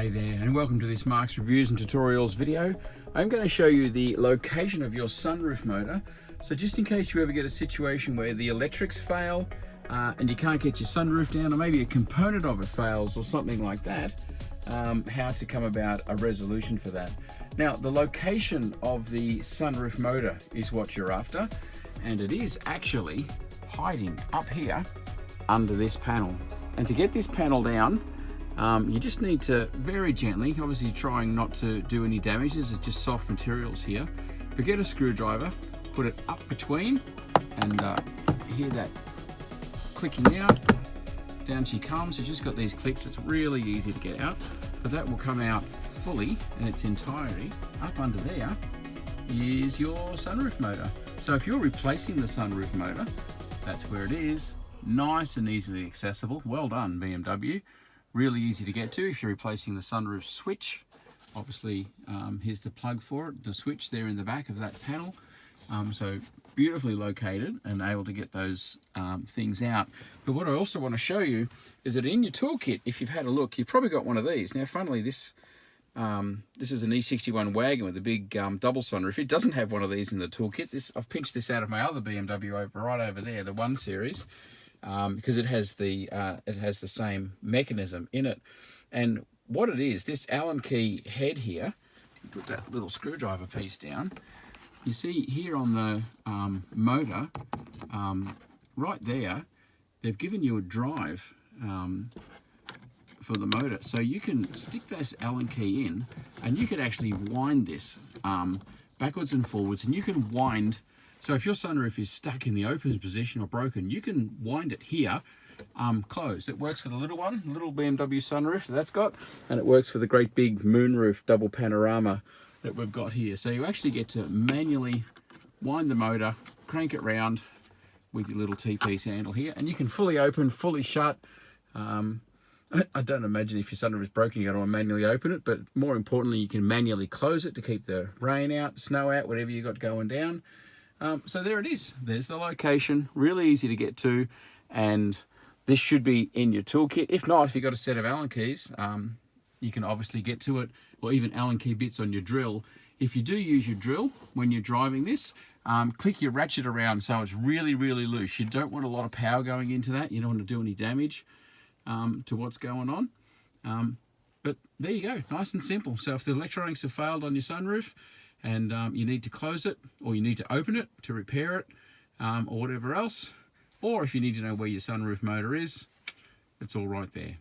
G'day there, and welcome to this Mark's Reviews and Tutorials video. I'm going to show you the location of your sunroof motor. So just in case you ever get a situation where the electrics fail and you can't get your sunroof down, or maybe a component of it fails or something like that, how to come about a resolution for that. Now, the location of the sunroof motor is what you're after, and it is actually hiding up here under this panel. And to get this panel down, you just need to very gently, obviously trying not to do any damage, this is just soft materials here, but get a screwdriver, put it up between, and hear that clicking out, down she comes. It's just got these clicks, it's really easy to get out, but that will come out fully in its entirety. Up under there is your sunroof motor. So if you're replacing the sunroof motor, that's where it is, nice and easily accessible. Well done, BMW. Really easy to get to if you're replacing the sunroof switch. Obviously, here's the plug for it, the switch there in the back of that panel. So beautifully located and able to get those things out. But what I also want to show you is that in your toolkit, if you've had a look, you've probably got one of these. Now, funnily, this is an E61 wagon with a big double sunroof. It doesn't have one of these in the toolkit. I've pinched this out of my other BMW right over there, the 1 Series. Because it has the same mechanism in it. And what it is, this Allen key head here, put that little screwdriver piece down, you see here on the motor, right there, they've given you a drive for the motor. So you can stick this Allen key in and you can actually wind this backwards and forwards, and you can wind. So if your sunroof is stuck in the open position or broken, you can wind it here closed. It works for the little one, little BMW sunroof that that's got, and it works for the great big moonroof double panorama that we've got here. So you actually get to manually wind the motor, crank it round with your little T-piece handle here, and you can fully open, fully shut. I don't imagine if your sunroof is broken, you're going to manually open it, but more importantly, you can manually close it to keep the rain out, snow out, whatever you got going down. So there it is. There's the location, really easy to get to, and this should be in your toolkit. If not, if you've got a set of Allen keys, you can obviously get to it, or even Allen key bits on your drill. If you do use your drill when you're driving this, click your ratchet around so it's really, really loose. You don't want a lot of power going into that. You don't want to do any damage to what's going on. But there you go, nice and simple. So if the electronics have failed on your sunroof, and you need to close it, or you need to open it to repair it, or whatever else, or if you need to know where your sunroof motor is, it's all right there.